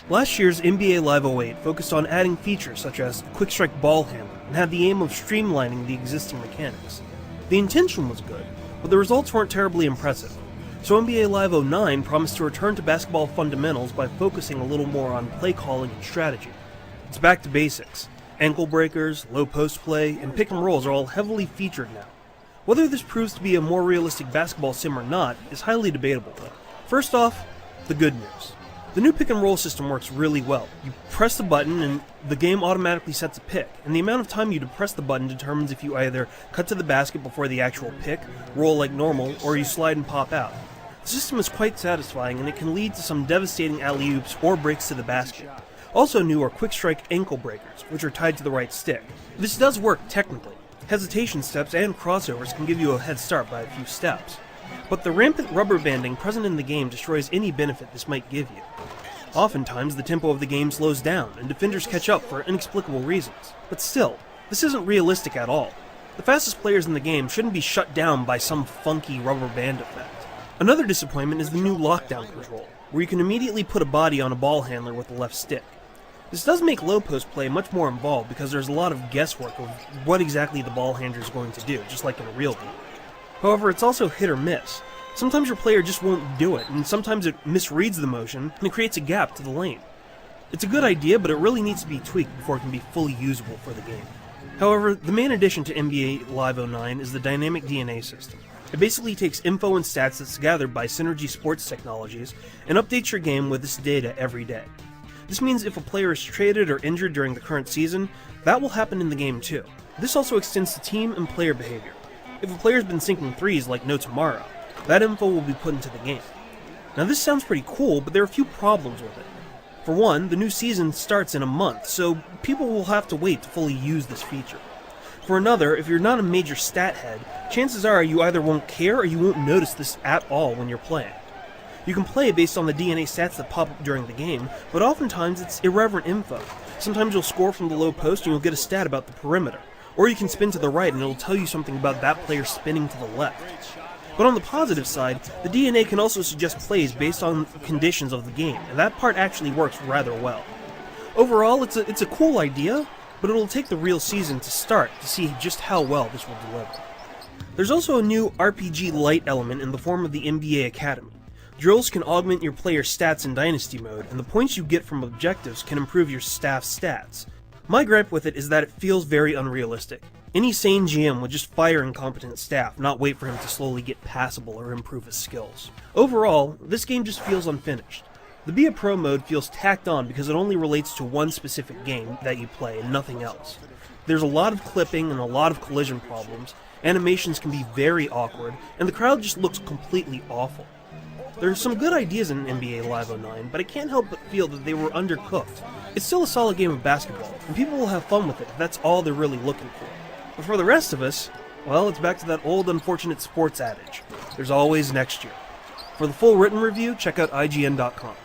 Last year's NBA Live 08 focused on adding features such as quick strike ball handling and had the aim of streamlining the existing mechanics. The intention was good, but the results weren't terribly impressive. So NBA Live 09 promised to return to basketball fundamentals by focusing a little more on play calling and strategy. It's back to basics. Ankle breakers, low post play, and pick and rolls are all heavily featured now. Whether this proves to be a more realistic basketball sim or not is highly debatable though. First off, the good news. The new pick and roll system works really well. You press the button and the game automatically sets a pick, and the amount of time you depress the button determines if you either cut to the basket before the actual pick, roll like normal, or you slide and pop out. The system is quite satisfying and it can lead to some devastating alley-oops or breaks to the basket. Also new are quick strike ankle breakers, which are tied to the right stick. This does work technically. Hesitation steps and crossovers can give you a head start by a few steps. But the rampant rubber banding present in the game destroys any benefit this might give you. Oftentimes, the tempo of the game slows down, and defenders catch up for inexplicable reasons. But still, this isn't realistic at all. The fastest players in the game shouldn't be shut down by some funky rubber band effect. Another disappointment is the new lockdown control, where you can immediately put a body on a ball handler with the left stick. This does make low post play much more involved because there's a lot of guesswork of what exactly the ball handler is going to do, just like in a real game. However, it's also hit or miss. Sometimes your player just won't do it, and sometimes it misreads the motion, and it creates a gap to the lane. It's a good idea, but it really needs to be tweaked before it can be fully usable for the game. However, the main addition to NBA Live 09 is the Dynamic DNA system. It basically takes info and stats that's gathered by Synergy Sports Technologies and updates your game with this data every day. This means if a player is traded or injured during the current season, that will happen in the game too. This also extends to team and player behavior. If a player's been sinking threes like no tomorrow, that info will be put into the game. Now this sounds pretty cool, but there are a few problems with it. For one, the new season starts in a month, so people will have to wait to fully use this feature. For another, if you're not a major stat head, chances are you either won't care or you won't notice this at all when you're playing. You can play based on the DNA stats that pop up during the game, but oftentimes it's irreverent info. Sometimes you'll score from the low post and you'll get a stat about the perimeter. Or you can spin to the right and it'll tell you something about that player spinning to the left. But on the positive side, the DNA can also suggest plays based on conditions of the game, and that part actually works rather well. Overall, it's a cool idea, but it'll take the real season to start to see just how well this will deliver. There's also a new RPG Lite element in the form of the NBA Academy. Drills can augment your player's stats in Dynasty mode, and the points you get from objectives can improve your staff's stats. My gripe with it is that it feels very unrealistic. Any sane GM would just fire incompetent staff, not wait for him to slowly get passable or improve his skills. Overall, this game just feels unfinished. The Be a Pro mode feels tacked on because it only relates to one specific game that you play and nothing else. There's a lot of clipping and a lot of collision problems, animations can be very awkward, and the crowd just looks completely awful. There are some good ideas in NBA Live 09, but I can't help but feel that they were undercooked. It's still a solid game of basketball, and people will have fun with it if that's all they're really looking for. But for the rest of us, well, it's back to that old unfortunate sports adage. There's always next year. For the full written review, check out IGN.com.